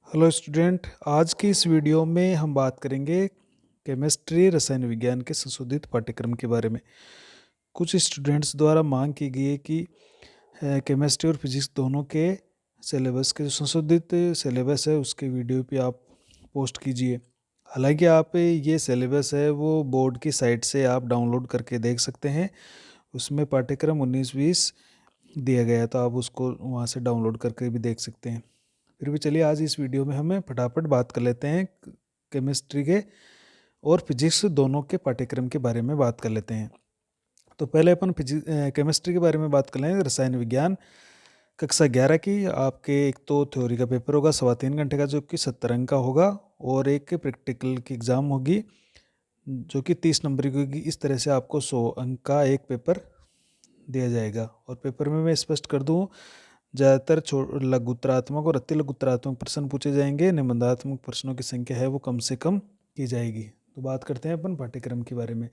Hello student, आज की इस वीडियो में हम बात करेंगे केमिस्ट्री रसायन विज्ञान के संशोधित पाठ्यक्रम के बारे में। कुछ स्टूडेंट्स द्वारा मांग की गई है कि केमिस्ट्री और फिजिक्स दोनों के सिलेबस के जो संशोधित सिलेबस है उसके वीडियो पे आप पोस्ट कीजिए। हालांकि आप ये सिलेबस है वो बोर्ड की साइट से आप डाउनलोड करके देख सकते हैं। उसमें पाठ्यक्रम 19-20 दिया गया है, तो आप उसको वहाँ से डाउनलोड करके भी देख सकते हैं। फिर भी चलिए आज इस वीडियो में हमें फटाफट बात कर लेते हैं केमिस्ट्री के और फिजिक्स दोनों के पाठ्यक्रम के बारे में बात कर लेते हैं। तो पहले अपन केमिस्ट्री के बारे में बात कर लेंगे। रसायन विज्ञान कक्षा 11 की आपके एक तो थ्योरी का पेपर होगा 3.25 घंटे का, जो कि 70 अंक का होगा, और एक प्रैक्टिकल की एग्ज़ाम होगी जो कि 30 नंबर की होगी। इस तरह से आपको 100 अंक का एक पेपर दिया जाएगा। और पेपर में मैं स्पष्ट कर दूँ, ज़्यादातर लघुत्तरात्मक और अति लघुत्तरात्मक प्रश्न पूछे जाएंगे। निबंधात्मक प्रश्नों की संख्या है वो कम से कम की जाएगी। तो बात करते हैं अपन पाठ्यक्रम के बारे में।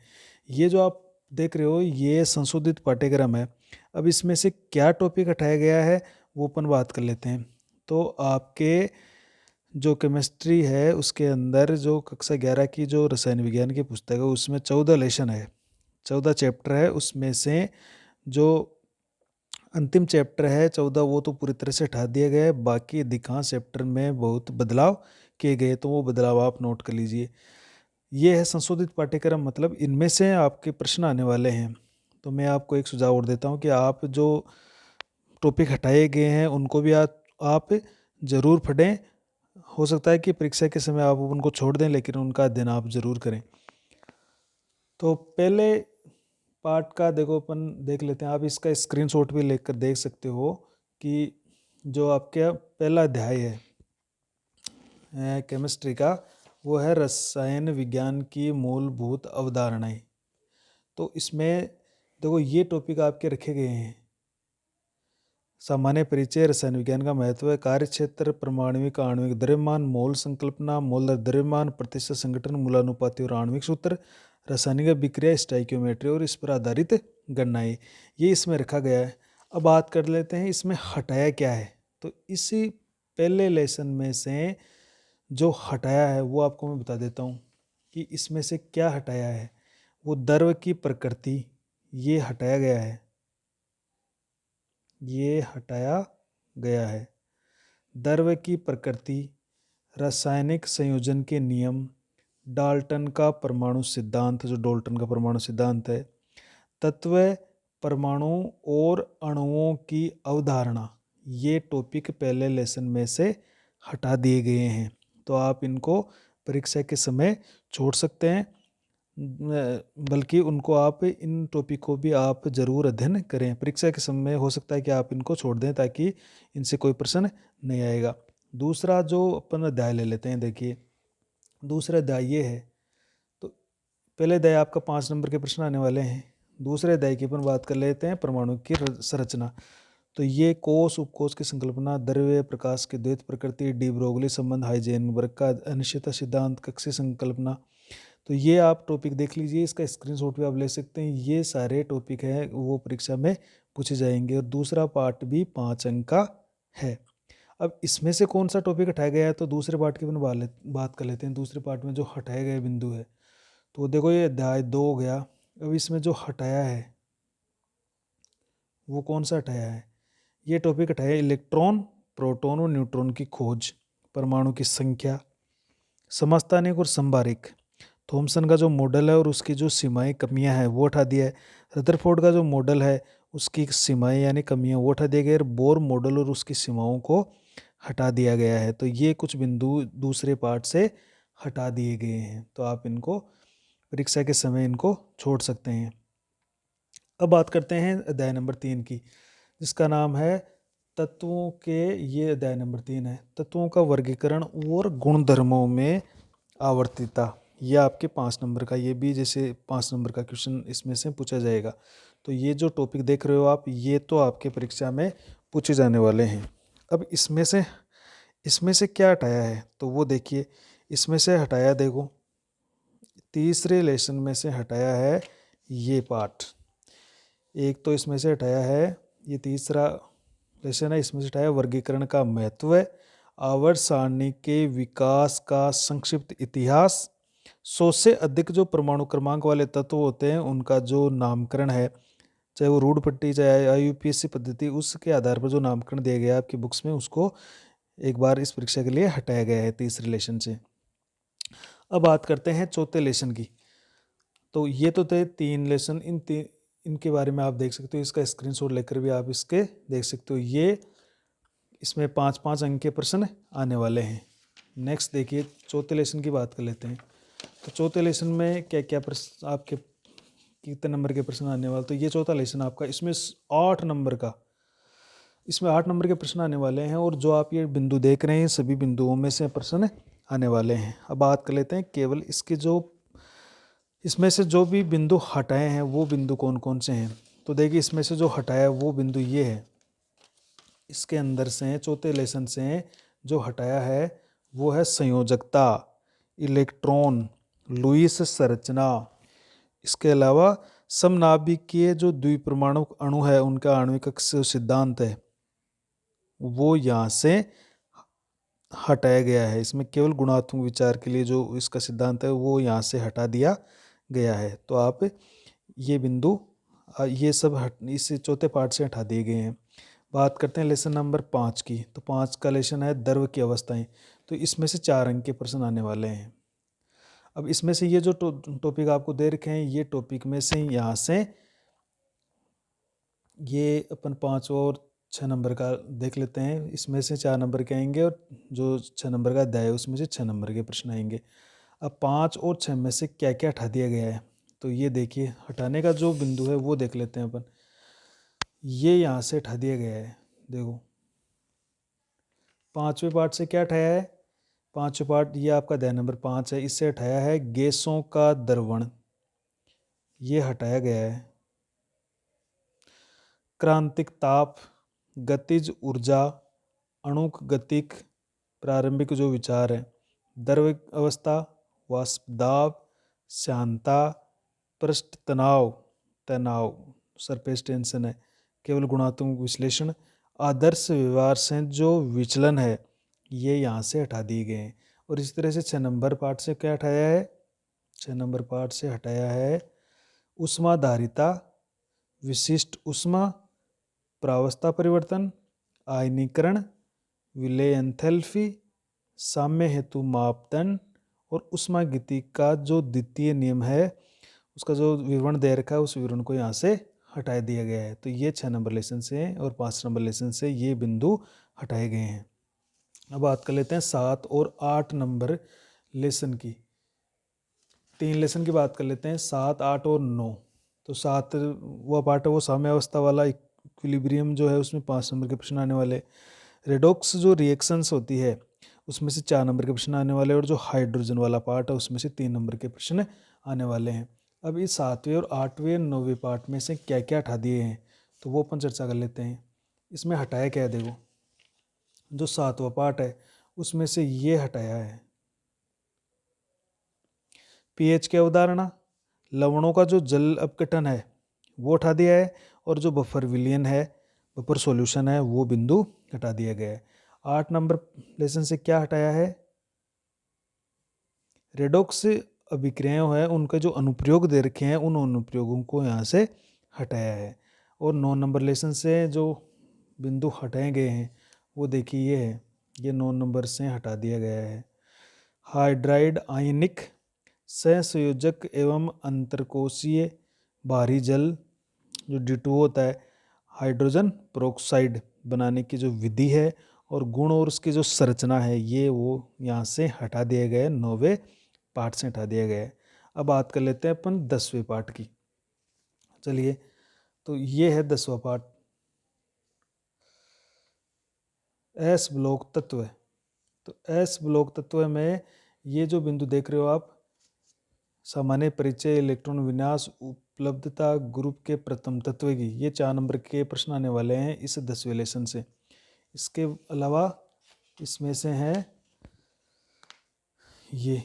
ये जो आप देख रहे हो ये संशोधित पाठ्यक्रम है। अब इसमें से क्या टॉपिक हटाया गया है वो अपन बात कर लेते हैं। तो आपके जो केमिस्ट्री है उसके अंदर जो कक्षा 11 की जो रसायन विज्ञान की पुस्तक है उसमें 14 लेसन है, 14 चैप्टर है। उसमें से जो अंतिम चैप्टर है 14 वो तो पूरी तरह से हटा दिया गया है। बाकी अधिकांश चैप्टर में बहुत बदलाव किए गए, तो वो बदलाव आप नोट कर लीजिए। ये है संशोधित पाठ्यक्रम, मतलब इनमें से आपके प्रश्न आने वाले हैं। तो मैं आपको एक सुझाव और देता हूँ कि आप जो टॉपिक हटाए गए हैं उनको भी आप ज़रूर पढ़ें। हो सकता है कि परीक्षा के समय आप उनको छोड़ दें, लेकिन उनका अध्ययन आप ज़रूर करें। तो पहले पार्ट का देखो अपन देख लेते हैं। आप इसका स्क्रीनशॉट भी लेकर देख सकते हो कि जो आपका पहला अध्याय है केमिस्ट्री का वो है रसायन विज्ञान की मूलभूत अवधारणाएं। तो इसमें देखो ये टॉपिक आपके रखे गए हैं। सामान्य परिचय, रसायन विज्ञान का महत्व, कार्य क्षेत्र, परमाणविक आणविक द्रव्यमान, मोल संकल्पना, मोल द्रव्यमान, प्रतिशत संगठन, मूलानुपाती और आणविक सूत्र, रासायनिक अभिक्रिया, स्टाइकियोमेट्री और इस पर आधारित गणनाएं, ये इसमें रखा गया है। अब बात कर लेते हैं इसमें हटाया क्या है। तो इसी पहले लेसन में से जो हटाया है वो आपको मैं बता देता हूँ कि इसमें से क्या हटाया है। वो द्रव्य की प्रकृति ये हटाया गया है, ये हटाया गया है। द्रव्य की प्रकृति, रासायनिक संयोजन के नियम, डाल्टन का परमाणु सिद्धांत, जो डाल्टन का परमाणु सिद्धांत है, तत्व, परमाणु और अणुओं की अवधारणा, ये टॉपिक पहले लेसन में से हटा दिए गए हैं। तो आप इनको परीक्षा के समय छोड़ सकते हैं, बल्कि उनको आप इन टॉपिक को भी आप ज़रूर अध्ययन करें। परीक्षा के समय हो सकता है कि आप इनको छोड़ दें ताकि इनसे कोई प्रश्न नहीं आएगा। दूसरा जो अपन अध्याय ले लेते हैं, देखिए दूसरा अध्याय ये है। तो पहले अध्याय आपका 5 नंबर के प्रश्न आने वाले हैं। दूसरे अध्याय की अपन बात कर लेते हैं परमाणु की संरचना। तो ये कोष उपकोष की संकल्पना, द्रव्य प्रकाश की द्वैत प्रकृति, डी ब्रोगली संबंध, हाइजेनबर्ग का अनिश्चितता सिद्धांत, कक्षीय संकल्पना। तो ये आप टॉपिक देख लीजिए, इसका स्क्रीनशॉट भी आप ले सकते हैं। ये सारे टॉपिक हैं वो परीक्षा में पूछे जाएंगे। और दूसरा पार्ट भी 5 अंक का है। अब इसमें से कौन सा टॉपिक हटाया गया है, तो दूसरे पार्ट की अपन बात कर लेते हैं। दूसरे पार्ट में जो हटाए गए बिंदु है, तो देखो ये अध्याय 2 हो गया। अब इसमें जो हटाया है वो कौन सा हटाया है, ये टॉपिक हटाया है इलेक्ट्रॉन, प्रोटॉन और न्यूट्रॉन की खोज, परमाणु की संख्या, समस्थानिक और संभारिक, थॉमसन का जो मॉडल है और उसकी जो सीमाएं कमियां हैं वो हटा दिया है। रदरफोर्ड का जो मॉडल है उसकी सीमाएं यानी कमियां वो हटा दिया गया है। बोर मॉडल और उसकी सीमाओं को हटा दिया गया है। तो ये कुछ बिंदु दूसरे पार्ट से हटा दिए गए हैं, तो आप इनको परीक्षा के समय इनको छोड़ सकते हैं। अब बात करते हैं अध्याय नंबर 3 की, जिसका नाम है तत्वों के। ये अध्याय नंबर 3 है, तत्वों का वर्गीकरण और गुणधर्मों में आवर्तिता। ये आपके 5 नंबर का, ये भी जैसे 5 नंबर का क्वेश्चन इसमें से पूछा जाएगा। तो ये जो टॉपिक देख रहे हो आप, ये तो आपके परीक्षा में पूछे जाने वाले हैं। अब इसमें से क्या हटाया है, तो वो देखिए। इसमें से हटाया, देखो तीसरे लेसन में से हटाया है ये पार्ट। एक तो इसमें से हटाया है, ये तीसरा लेसन है, इसमें से हटाया वर्गीकरण का महत्व, आवर्त सारणी के विकास का संक्षिप्त इतिहास। 100 से अधिक जो परमाणु क्रमांक वाले तत्व होते हैं उनका जो नामकरण है, चाहे वो रूढ़ पट्टी चाहे IUPAC पद्धति, उसके आधार पर जो नामकरण दिया गया है आपकी बुक्स में, उसको एक बार इस परीक्षा के लिए हटाया गया है तीसरे लेसन से। अब बात करते हैं चौथे लेसन की। तो ये तो थे 3 लेसन, इनके बारे में आप देख सकते हो, इसका स्क्रीनशॉट लेकर भी आप इसके देख सकते हो। ये इसमें 5-5 अंक के प्रश्न आने वाले हैं। नेक्स्ट देखिए चौथे लेसन की बात कर लेते हैं। तो चौथे लेसन में क्या क्या प्रश्न आपके कितने नंबर के प्रश्न आने वाले, तो ये चौथा लेसन आपका, इसमें 8 नंबर के प्रश्न आने वाले हैं। और जो आप ये बिंदु देख रहे हैं सभी बिंदुओं में से प्रश्न आने वाले हैं। अब बात कर लेते हैं केवल इसमें से जो भी बिंदु हटाए हैं वो बिंदु कौन कौन से हैं। तो देखिए इसमें से जो हटाया वो बिंदु ये है, इसके अंदर से चौथे लेसन से जो हटाया है वो है संयोजकता, इलेक्ट्रॉन, लुईस संरचना। इसके अलावा समनाभिकीय जो द्विपरमाणु अणु है उनका आणविक कक्षीय सिद्धांत है वो यहाँ से हटाया गया है। इसमें केवल गुणात्मक विचार के लिए जो इसका सिद्धांत है वो यहाँ से हटा दिया गया है। तो आप ये बिंदु ये सब इस चौथे पार्ट से हटा दिए गए हैं। बात करते हैं लेसन नंबर 5 की। तो 5 का लेसन है द्रव की अवस्थाएं। तो इसमें से 4 अंक के प्रश्न आने वाले हैं। अब इसमें से ये जो टॉपिक आपको दे रखे हैं ये टॉपिक में से यहाँ से ये अपन 5 और 6 नंबर का देख लेते हैं। इसमें से 4 नंबर के आएंगे और जो 6 नंबर का अध्याय है उसमें से 6 नंबर के प्रश्न आएंगे। अब 5 और 6 में से क्या क्या हटा दिया गया है, तो ये देखिए हटाने का जो बिंदु है वो देख लेते हैं अपन। ये यहाँ से हटा दिया गया है। देखो 5वें पार्ट से क्या हटाया है, 5वें पार्ट ये आपका अध्याय नंबर 5 है, इससे हटाया है गैसों का द्रवण, ये हटाया गया है। क्रांतिक ताप, गतिज ऊर्जा, अणुक गतिक प्रारंभिक जो विचार है, द्रव अवस्था, वाष्प दाब, श्यानता, पृष्ठ तनाव, सरफेस टेंशन है, केवल गुणात्मक विश्लेषण, आदर्श व्यवहार से जो विचलन है ये यहाँ से हटा दिए गए हैं। और इस तरह से 6 नंबर पार्ट से क्या हटाया है, 6 नंबर पार्ट से हटाया है ऊष्माधारिता, विशिष्ट ऊष्मा, प्रावस्था परिवर्तन, आयनीकरण, विलय एंथैल्पी, साम्य हेतु मापदंड और ऊष्मागतिकी का जो द्वितीय नियम है उसका जो विवरण दे रखा है उस विवरण को यहाँ से हटा दिया गया है। तो ये 6 नंबर लेसन से और 5 नंबर लेसन से ये बिंदु हटाए गए हैं। अब बात कर लेते हैं 7 और 8 नंबर लेसन की। 3 लेसन की बात कर लेते हैं, 7, 8 और 9। तो 7 वो पार्ट है वो साम्य अवस्था वाला, इक्विलिब्रियम जो है उसमें 5 नंबर के प्रश्न आने वाले। रेडॉक्स जो रिएक्शंस होती है उसमें से 4 नंबर के प्रश्न आने वाले। और जो हाइड्रोजन वाला पार्ट है उसमें से 3 नंबर के प्रश्न आने वाले हैं। अब इस 7वें और 8वें 9वें पार्ट में से क्या क्या हटा दिए हैं तो वो अपन चर्चा कर लेते हैं। इसमें हटाया क्या है, देखो जो 7वां पार्ट है उसमें से ये हटाया है पीएच की अवधारणा, लवणों का जो जल अपघटन है वो हटा दिया है, और जो बफर विलयन है, बफर सॉल्यूशन है, वो बिंदु हटा दिया गया है। 8 नंबर लेसन से क्या हटाया है, रेडॉक्स अभिक्रियाएं हैं उनका जो अनुप्रयोग दे रखे हैं उन अनुप्रयोगों को यहाँ से हटाया है। और 9 नंबर लेसन से जो बिंदु हटाए गए हैं वो देखिए ये है, ये 9 नंबर से हटा दिया गया है। हाइड्राइड आयनिक सहसंयोजक एवं अंतरकोशीय भारी जल जो D2 होता है, हाइड्रोजन पेरोक्साइड बनाने की जो विधि है और गुण और उसकी जो संरचना है ये वो यहाँ से हटा दिए गए, 9वें पार्ट से हटा दिया गया है। अब बात कर लेते हैं अपन 10वें पार्ट की। चलिए तो ये है 10वां पार्ट, एस ब्लॉक तत्व। तो एस ब्लॉक तत्व में ये जो बिंदु देख रहे हो आप, सामान्य परिचय, इलेक्ट्रॉन विन्यास, उपलब्धता, ग्रुप के प्रथम तत्व की, ये 4 नंबर के प्रश्न आने वाले हैं इस 10वें लेसन से। इसके अलावा इसमें से है ये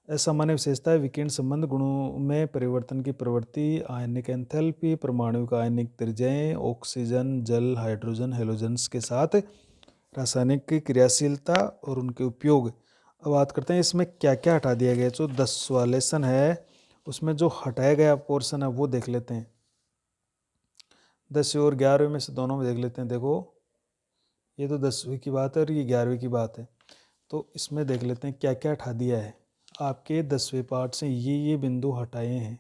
असामान्य विशेषता, विकिरण संबंध, गुणों में परिवर्तन की प्रवृत्ति, आयनिक एंथैल्पी, परमाणु का आयनिक त्रिज्यें, ऑक्सीजन, जल, हाइड्रोजन, हेलोजेंस के साथ रासायनिक की क्रियाशीलता और उनके उपयोग। अब बात करते हैं इसमें क्या क्या हटा दिया गया। जो 10वां लेसन है उसमें जो हटाया गया पोर्शन है वो देख लेते हैं। 10 और 11वें में से दोनों में देख लेते हैं। देखो ये तो 10वीं की बात है और ये 11वीं की बात है, तो इसमें देख लेते हैं क्या क्या हटा दिया है। आपके 10वें पार्ट से ये बिंदु हटाए हैं।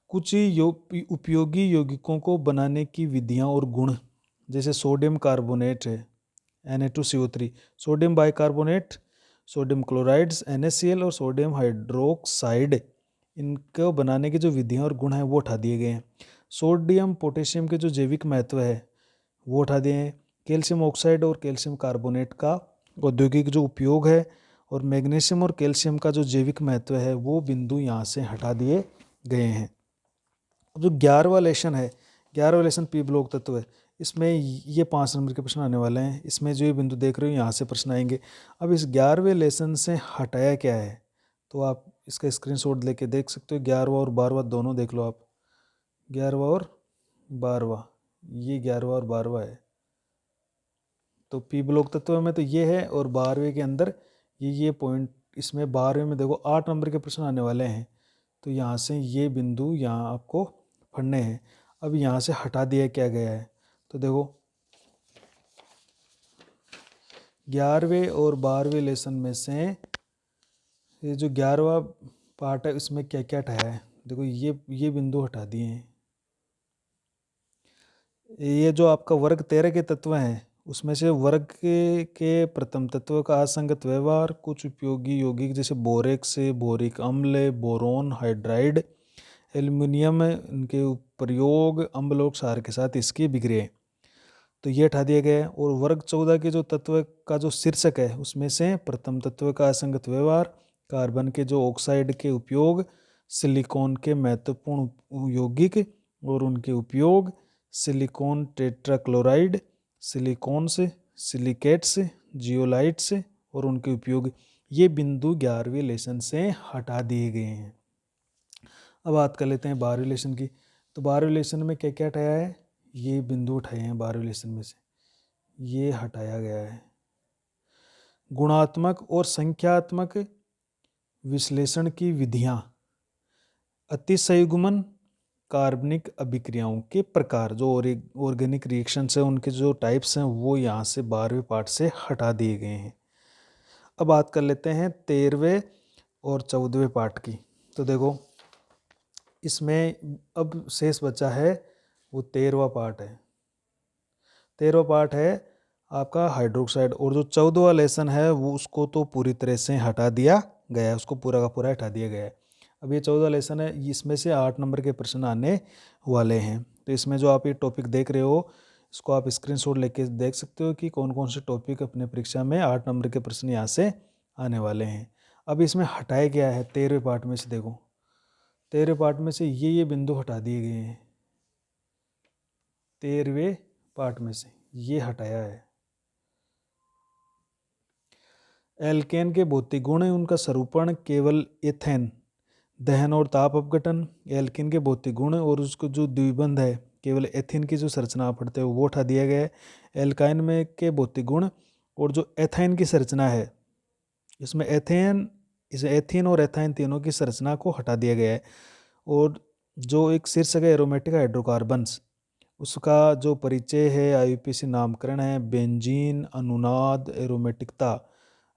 कुछ उपयोगी यौगिकों को बनाने की विधियां और गुण, जैसे सोडियम कार्बोनेट है Na2CO3, sodium bicarbonate, sodium chlorides NaCl और सोडियम हाइड्रोक्साइड, इनको बनाने की जो विधियां और गुण हैं वो उठा दिए गए हैं। सोडियम पोटेशियम के जो जैविक महत्व है वो उठा दिए हैं। कैल्शियम ऑक्साइड और कैल्शियम कार्बोनेट का औद्योगिक जो उपयोग है और मैग्नीशियम और कैल्शियम का जो जैविक महत्व है वो बिंदु यहाँ से हटा दिए गए हैं। अब जो 11वां लेसन है, 11वां लेसन पी ब्लॉक तत्व है, इसमें ये 5 नंबर के प्रश्न आने वाले हैं। इसमें जो ये बिंदु देख रहे हो यहाँ से प्रश्न आएंगे। अब इस 11वें लेसन से हटाया क्या है, तो आप इसका स्क्रीनशॉट लेके देख सकते हो। 11वां और 12वां दोनों देख लो आप। 11वां और 12वां, ये 11वां और 12वां है। तो पी ब्लॉक तत्व में तो ये है, और 12वें के अंदर ये पॉइंट, इसमें 12वें में देखो 8 नंबर के प्रश्न आने वाले हैं। तो यहाँ से ये बिंदु यहाँ आपको पढ़ने हैं। अब यहाँ से हटा दिया क्या गया है, तो देखो 11वें और 12वें लेसन में से ये जो 11वां पार्ट है इसमें क्या क्या हटाया है। देखो ये बिंदु हटा दिए हैं। ये जो आपका वर्ग 13 के तत्व हैं उसमें से वर्ग के प्रथम तत्व का असंगत व्यवहार, कुछ उपयोगी यौगिक जैसे बोरेक्स, बोरिक अम्ल, बोरोन, हाइड्राइड, एल्युमिनियम, इनके प्रयोग अम्ल और क्षार के साथ इसकी विक्रिया, तो ये हटा दिया गया है। और वर्ग 14 के जो तत्व का जो शीर्षक है उसमें से प्रथम तत्व का असंगत व्यवहार, कार्बन के जो ऑक्साइड के उपयोग, सिलिकॉन के महत्वपूर्ण यौगिक और उनके उपयोग, silicon tetrachloride, silicones, silicates, zeolites और उनके उपयोग, ये बिंदु 11वें लेसन से हटा दिए गए हैं। अब बात कर लेते हैं 12वें लेसन की। तो 12वें लेसन में क्या क्या हटाया है, ये बिंदु उठाए हैं 12वें लेसन में से, ये हटाया गया है। गुणात्मक और संख्यात्मक विश्लेषण की विधियां, अतिसंयुग्मन, कार्बनिक अभिक्रियाओं के प्रकार, जो ऑर्गेनिक रिएक्शंस है उनके जो टाइप्स हैं वो यहाँ से 12वें पार्ट से हटा दिए गए हैं। अब बात कर लेते हैं 13वें और 14वें पार्ट की। तो देखो इसमें अब शेष बचा है वो 13वां पार्ट है। 13वां पार्ट है आपका हाइड्रोक्साइड, और जो 14वां लेसन है वो उसको तो पूरी तरह से हटा दिया गया है, उसको पूरा का पूरा हटा दिया गया है। अब ये 14वां लेसन है, इसमें से 8 नंबर के प्रश्न आने वाले हैं। तो इसमें जो आप ये टॉपिक देख रहे हो इसको आप स्क्रीनशॉट लेके देख सकते हो कि कौन कौन से टॉपिक अपने परीक्षा में 8 नंबर के प्रश्न यहाँ से आने वाले हैं। अब इसमें हटाया गया है 13वें पार्ट में से, देखो 13वें पार्ट में से ये बिंदु हटा दिए गए हैं। 13वें पार्ट में से ये हटाया है। एल्केन के भौतिक गुण, उनका स्वरूपण केवल एथेन, दहन और ताप अपघटन। एल्केन के भौतिक गुण और उसको जो द्विबंध है केवल एथेन की जो संरचना पढ़ते हो वो उठा दिया गया है। एल्काइन में के भौतिक गुण और जो एथाइन की संरचना है, इसमें एथेन और एथाइन तीनों की संरचना को हटा दिया गया है। और जो एक शीर्षक है एरोमेटिक हाइड्रोकार्बन्स, उसका जो परिचय है IUPAC नामकरण है, बेंजीन, अनुनाद, एरोमेटिकता,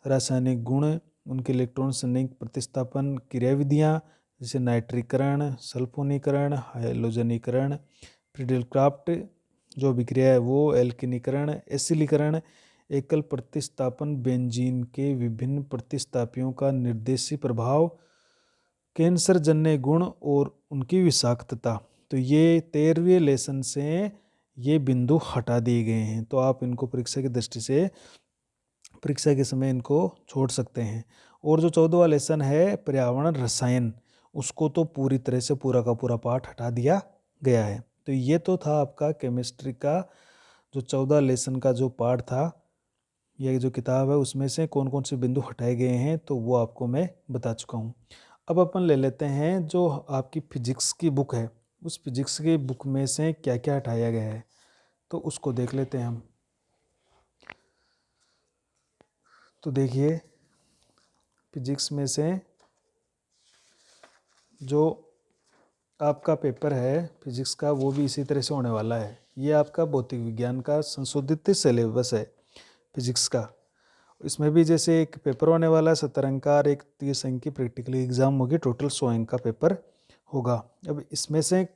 रासायनिक गुण, उनके इलेक्ट्रॉन संयुक्त प्रतिस्थापन क्रियाविधियाँ जैसे नाइट्रीकरण, सल्फोनीकरण, हाइलोजनीकरण, प्रिडलक्राफ्ट जो अभिक्रिया है वो, एल्किनीकरण, एसिलीकरण, एकल प्रतिस्थापन, बेंजीन के विभिन्न प्रतिस्थापियों का निर्देशी प्रभाव, कैंसर जन्य गुण और उनकी विषाक्तता। तो ये 13वें लेसन से ये बिंदु हटा दिए गए हैं। तो आप इनको परीक्षा की दृष्टि से परीक्षा के समय इनको छोड़ सकते हैं। और जो 14वां लेसन है पर्यावरण रसायन, उसको तो पूरी तरह से पूरा का पूरा पाठ हटा दिया गया है। तो ये तो था आपका केमिस्ट्री का जो 14 लेसन का जो पार्ट था, ये जो किताब है उसमें से कौन कौन से बिंदु हटाए गए हैं तो वो आपको मैं बता चुका हूँ। अब अपन ले लेते हैं जो आपकी फिजिक्स की बुक है, उस फिजिक्स की बुक में से क्या क्या हटाया गया है तो उसको देख लेते हैं हम। तो देखिए फिजिक्स में से जो आपका पेपर है फिजिक्स का वो भी इसी तरह से होने वाला है। ये आपका भौतिक विज्ञान का संशोधित सिलेबस है फिजिक्स का। इसमें भी जैसे एक पेपर होने वाला है 70 अंक का और एक 30 अंक की प्रैक्टिकल एग्जाम होगी, टोटल 100 अंक का पेपर होगा। अब इसमें से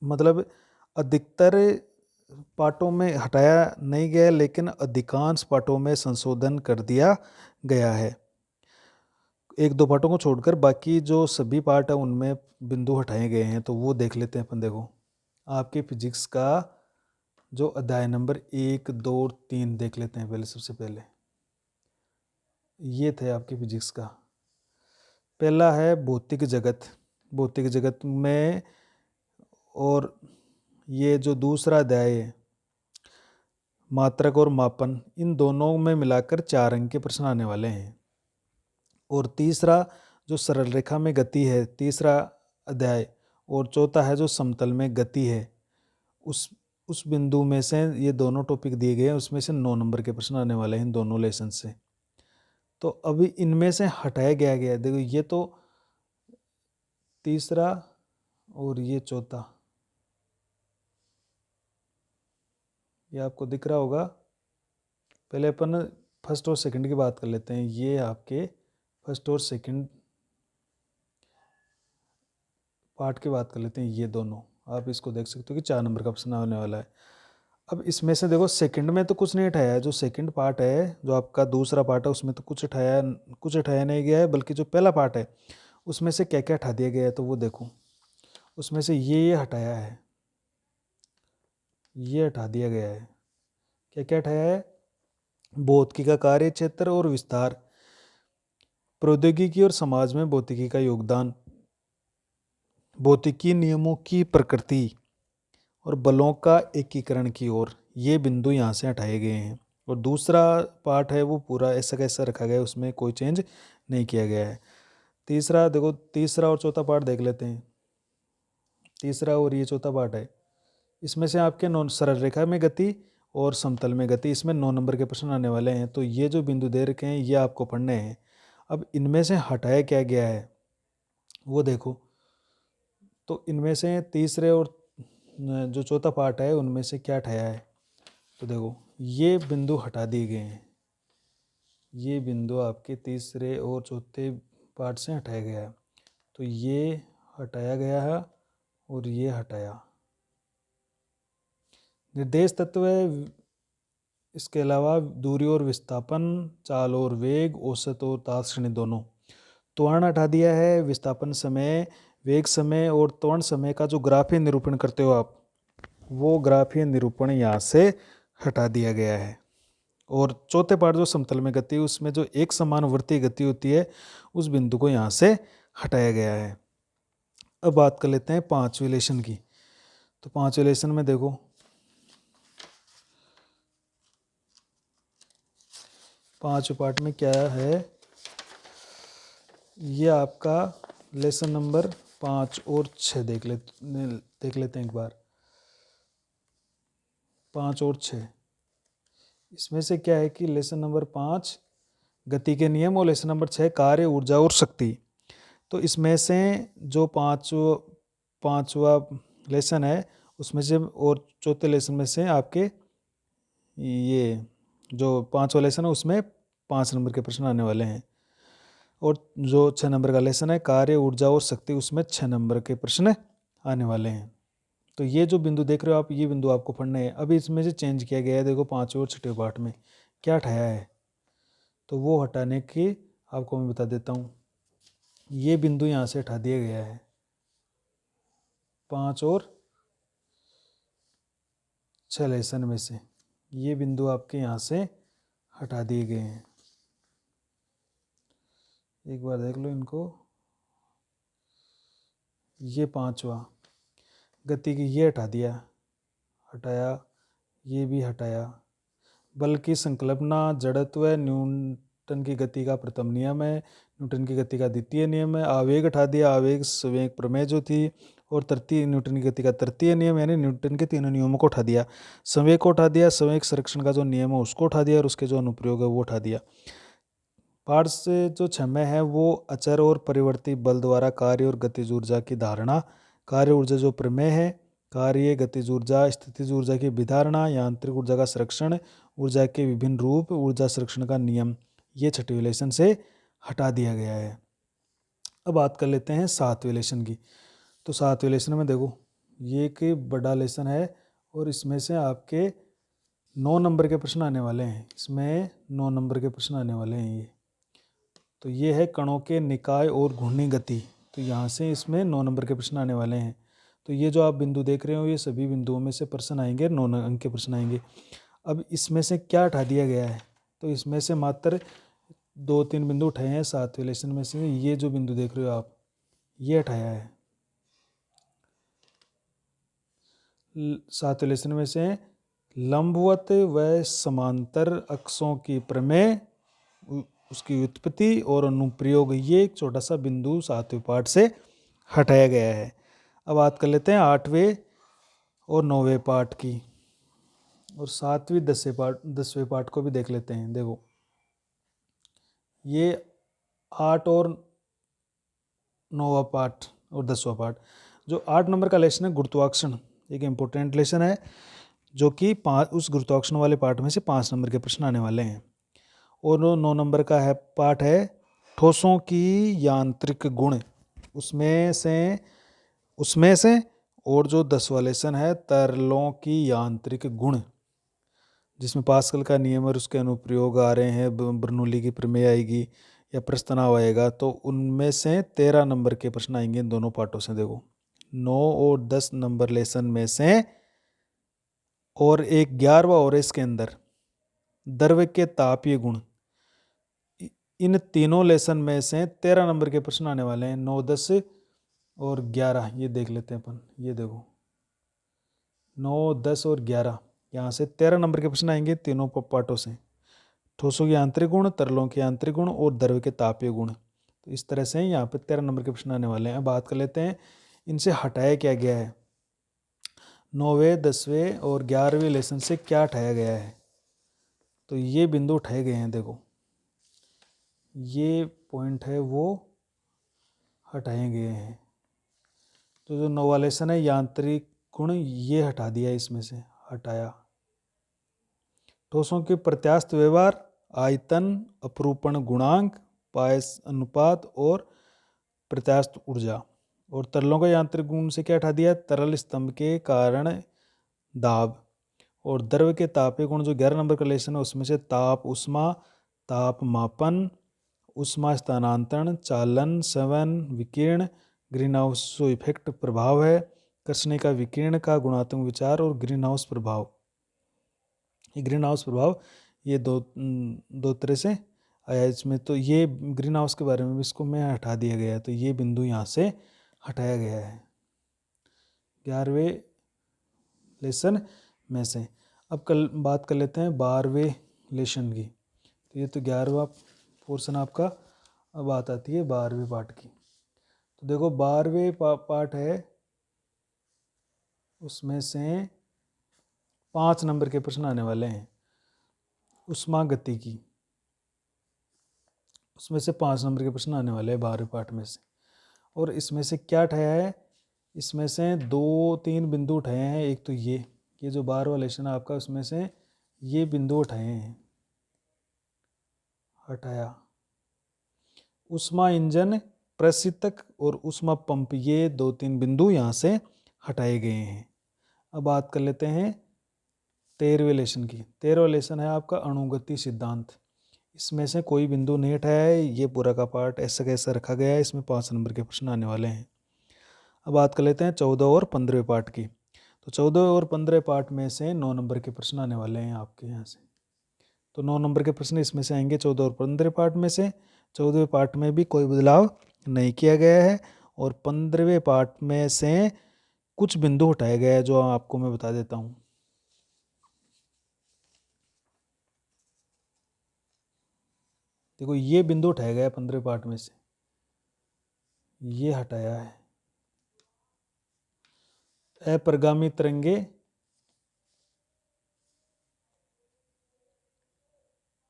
मतलब अधिकतर पार्टों में हटाया नहीं गया लेकिन अधिकांश पार्टों में संशोधन कर दिया गया है। एक दो पार्टों को छोड़कर बाकी जो सभी पार्ट है उनमें बिंदु हटाए गए हैं। तो वो देख लेते हैं अपन। देखो आपके फिजिक्स का जो अध्याय नंबर 1, 2, 3 देख लेते हैं पहले। सबसे पहले ये थे आपके फिजिक्स का। पहला है भौतिक जगत। भौतिक जगत में और ये जो दूसरा अध्याय है मात्रक और मापन, इन दोनों में मिलाकर 4 अंक के प्रश्न आने वाले हैं। और तीसरा जो सरल रेखा में गति है, तीसरा अध्याय, और चौथा है जो समतल में गति है। उस बिंदु में से ये दोनों टॉपिक दिए गए हैं, उसमें से 9 नंबर के प्रश्न आने वाले हैं इन दोनों लेसन से। तो अभी इनमें से हटाया गया। देखो ये तो तीसरा और ये चौथा, ये आपको दिख रहा होगा। पहले अपन फर्स्ट और सेकंड की बात कर लेते हैं। ये आपके फर्स्ट और सेकंड पार्ट की बात कर लेते हैं। ये दोनों आप इसको देख सकते हो कि 4 नंबर का प्रश्न आने वाला है। अब इसमें से देखो सेकंड में तो कुछ नहीं हटाया है। जो सेकंड पार्ट है, जो आपका दूसरा पार्ट है, उसमें तो कुछ हटाया नहीं गया है। बल्कि जो पहला पार्ट है उसमें से क्या क्या हटा दिया गया है तो वो देखो। उसमें से ये हटाया है, ये हटा दिया गया है। क्या क्या हटाया है? भौतिकी का कार्य क्षेत्र और विस्तार, प्रौद्योगिकी और समाज में भौतिकी का योगदान, भौतिकी नियमों की प्रकृति और बलों का एकीकरण की ओर, ये बिंदु यहाँ से हटाए गए हैं। और दूसरा पार्ट है वो पूरा ऐसा कैसा रखा गया है, उसमें कोई चेंज नहीं किया गया है। तीसरा देखो, तीसरा और चौथा पार्ट देख लेते हैं। तीसरा और ये चौथा पार्ट है, इसमें से आपके सरल रेखा में गति और समतल में गति, इसमें 9 नंबर के प्रश्न आने वाले हैं। तो ये जो बिंदु दे रखे हैं ये आपको पढ़ने हैं। अब इनमें से हटाया क्या गया है वो देखो। तो इनमें से तीसरे और जो चौथा पार्ट है उनमें से क्या हटाया है तो देखो ये बिंदु हटा दिए गए हैं। ये बिंदु आपके तीसरे और चौथे पार्ट से हटाया गया है। तो ये हटाया गया है और ये हटाया। निर्देश तत्व है, इसके अलावा दूरी और विस्थापन, चाल और वेग, औसत और ताक्षणिक दोनों। त्वरण हटा दिया है। विस्थापन समय, वेग समय और त्वरण समय का जो ग्राफीय निरूपण करते हो आप, वो ग्राफीय निरूपण यहाँ से हटा दिया गया है। और चौथे पार्ट जो समतल में गति, उसमें जो एक समान वृत्तीय गति होती है उस बिंदु को यहाँ से हटाया गया है। अब बात कर लेते हैं 5वें लेसन की। तो 5वें लेसन में देखो, पांचवें पार्ट में क्या है, ये आपका लेसन नंबर 5 और 6 देख लेते हैं एक बार। 5 और 6, इसमें से क्या है कि लेसन नंबर 5 गति के नियम और लेसन नंबर 6 कार्य, ऊर्जा और शक्ति। तो इसमें से जो पांचवा लेसन है उसमें से और चौथे लेसन में से आपके ये जो 5वां लेसन है उसमें 5 नंबर के प्रश्न आने वाले हैं। और जो 6 नंबर का लेसन है कार्य, ऊर्जा और शक्ति, उसमें 6 नंबर के प्रश्न आने वाले हैं। तो ये जो बिंदु देख रहे हो आप, ये बिंदु आपको पढ़ने हैं। अभी इसमें से चेंज किया गया है। देखो 5वें और 6वें पार्ट में क्या हटाया है तो वो हटाने की आपको मैं बता देता हूँ। ये बिंदु यहाँ से हटा दिया गया है। 5 और 6 लेसन में से ये बिंदु आपके यहाँ से हटा दिए गए हैं। एक बार देख लो इनको। ये 5वां गति की ये हटा दिया, हटाया, ये भी हटाया। बल की संकल्पना, जड़त्व, न्यूटन की गति का प्रथम नियम है, न्यूटन की गति का द्वितीय नियम है। आवेग हटा दिया, आवेग संवेग प्रमेय जो थी, और तृतीय न्यूटन की गति का तृतीय नियम यानी न्यूटन के तीनों नियमों को उठा दिया। संवेग को उठा दिया, संवेग संरक्षण का जो नियम है उसको उठा दिया और उसके जो अनुप्रयोग है वो उठा दिया। पाठ से जो 6 में है वो अचर और परिवर्ती बल द्वारा कार्य और गतिज ऊर्जा की धारणा, कार्य ऊर्जा जो प्रमेय है, कार्य गतिज ऊर्जा, स्थितिज ऊर्जा की विधारणा, यांत्रिक ऊर्जा का संरक्षण, ऊर्जा के विभिन्न रूप, ऊर्जा संरक्षण का नियम, ये 6वें लेसन से हटा दिया गया है। अब बात कर लेते हैं 7वें लेसन की। तो 7वें लेसन में देखो ये एक बड़ा लेसन है और इसमें से आपके 9 नंबर के प्रश्न आने वाले हैं। इसमें 9 नंबर के प्रश्न आने वाले हैं। तो ये है कणों के निकाय और घूर्णी गति। तो यहाँ से इसमें 9 नंबर के प्रश्न आने वाले हैं। तो ये जो आप बिंदु देख रहे हो ये सभी बिंदुओं में से प्रश्न आएंगे, 9 अंक के प्रश्न आएंगे। अब इसमें से क्या हटा दिया गया है? तो इसमें से मात्र 2-3 बिंदु उठाए हैं 7वें लेसन में से। ये जो बिंदु देख रहे हो आप, ये हटाया है 7वें लेसन में से। लंबवत व समांतर अक्षों की प्रमेय, उसकी उत्पत्ति और अनुप्रयोग, ये एक छोटा सा बिंदु 7वें पाठ से हटाया गया है। अब बात कर लेते हैं 8वें और 9वें पाठ की, और 7वीं 10वें पाठ को भी देख लेते हैं। देखो ये 8 और 9वां पाठ और 10वां पाठ। जो 8 नंबर का लेसन है गुरुत्वाकर्षण, एक इम्पोर्टेंट लेसन है जो कि उस गुरुत्वाकर्षण वाले पाठ में से 5 नंबर के प्रश्न आने वाले हैं। और 9 नंबर का है पाठ है ठोसों की यांत्रिक गुण, उसमें से और जो 10वां लेसन है तरलों की यांत्रिक गुण, जिसमें पास्कल का नियम और उसके अनुप्रयोग आ रहे हैं, बर्नौली की प्रमेय आएगी या प्रस्ताव आएगा। तो उनमें से 13 नंबर के प्रश्न आएंगे इन दोनों पाठों से। देखो 9 और 10 नंबर लेसन में से, और एक 11वां और इसके अंदर द्रव्य के तापीय गुण, इन तीनों लेसन में से 13 नंबर के प्रश्न आने वाले हैं। 9, 10 और 11 ये देख लेते हैं अपन। ये देखो 9, 10 और 11, यहाँ से 13 नंबर के प्रश्न आएंगे तीनों पाठों से। ठोसों के आंतरिक गुण, तरलों के आंतरिक गुण और द्रव्य के तापीय गुण। तो इस तरह से यहाँ पे 13 नंबर के प्रश्न आने वाले हैं। बात कर लेते हैं इनसे हटाया क्या गया है, 9वें 10वें और 11वें लेसन से क्या हटाया गया है। तो ये बिंदु उठाए गए हैं। देखो ये पॉइंट है वो हटाए गए हैं। तो जो 9वां लेसन है यांत्रिक गुण, ये हटा दिया, इसमें से हटाया। ठोसों के प्रत्यास्थ व्यवहार, आयतन, अपरूपण गुणांक, पायस अनुपात और प्रत्यास्थ ऊर्जा। और तरलों का यांत्रिक गुण से क्या हटा दिया, तरल स्तंभ के कारण दाब। और द्रव के तापीय गुण जो 11 नंबर का लेसन है उसमें से ताप उष्मा, ताप मापन, उष्मा स्थानांतरण, चालन, संवहन, विकिरण, ग्रीन हाउस जो इफेक्ट प्रभाव है, कर्षणिका विकिरण का गुणात्मक विचार और ग्रीन हाउस प्रभाव। ये ग्रीन हाउस प्रभाव ये दो तरह से आया इसमें। तो ये ग्रीन हाउस के बारे में भी इसको में हटा दिया गया है। तो ये बिंदु यहाँ से हटाया गया है 11वें लेसन में से। अब कल बात कर लेते हैं 12वें लेसन की। तो ये तो 11वां पोर्शन आपका। अब बात आती है 12वें पाठ की। तो देखो 12वें पाठ है, उसमें से 5 नंबर के प्रश्न आने वाले हैं उष्मा गति की। उसमें से 5 नंबर के प्रश्न आने वाले हैं 12वें पाठ में से। और इसमें से क्या उठाया है, इसमें से 2-3 बिंदु उठाए हैं। एक तो ये जो 12वां लेसन है आपका, उसमें से ये बिंदु उठाए हैं, हटाया। उष्मा इंजन, प्रशीतक और उष्मा पंप, ये 2-3 बिंदु यहाँ से हटाए गए हैं। अब बात कर लेते हैं 13वें लेसन की। 13वां लेसन है आपका अणुगति सिद्धांत। इसमें से कोई बिंदु नहीं हटाया है। ये पूरा का पार्ट ऐसा कैसा रखा गया है। इसमें 5 नंबर के प्रश्न आने वाले हैं। अब बात कर लेते हैं 14 और 15वें पार्ट की। तो 14 और 15वें पार्ट में से 9 नंबर के प्रश्न आने वाले हैं आपके यहाँ से। तो 9 नंबर के प्रश्न इसमें से आएंगे 14 और 15वें पार्ट में से। 14वें पार्ट में भी कोई बदलाव नहीं किया गया है और 15वें पार्ट में से कुछ बिंदु हटाए गए हैं जो आपको मैं बता देता हूँ। देखो ये बिंदु उठाया गया है 15वें पार्ट में से, ये हटाया है। अपरिगामी तरंगे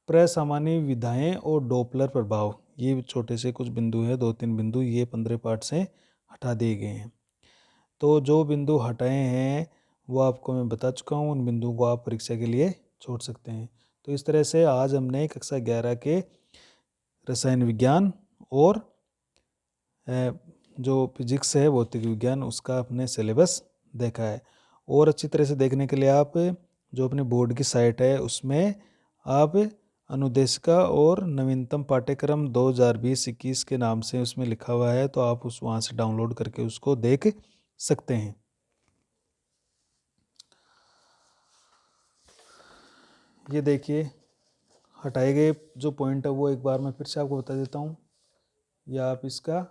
प्रसामान्य विधाएं और डॉपलर प्रभाव, ये छोटे से कुछ बिंदु हैं, 2-3 बिंदु, ये 15 पार्ट से हटा दिए गए हैं। तो जो बिंदु हटाए हैं वो आपको मैं बता चुका हूँ, उन बिंदुओं को आप परीक्षा के लिए छोड़ सकते हैं। तो इस तरह से आज हमने कक्षा 11 के रसायन विज्ञान और जो फिजिक्स है, भौतिक विज्ञान, उसका अपने सिलेबस देखा है। और अच्छी तरह से देखने के लिए आप जो अपने बोर्ड की साइट है उसमें आप अनुदेशिका और नवीनतम पाठ्यक्रम 2020-21 के नाम से उसमें लिखा हुआ है, तो आप वहाँ से डाउनलोड करके उसको देख सकते हैं। ये देखिए, हटाए गए जो पॉइंट है वो एक बार मैं फिर से आपको बता देता हूँ। या आप इसका,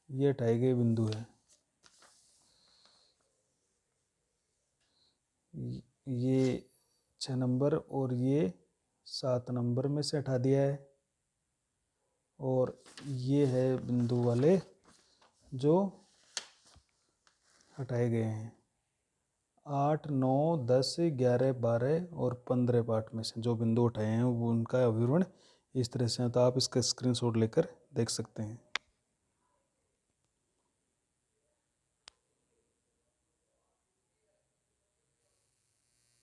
ये हटाए गए बिंदु है, ये 6 नंबर और ये 7 नंबर में से हटा दिया है। और ये है बिंदु वाले जो हटाए गए हैं, 8, 9, 10, 11, 12 और 15 पार्ट में से जो बिंदु उठाए हैं वो उनका विवरण इस तरह से है। तो आप इसका स्क्रीनशॉट लेकर देख सकते हैं।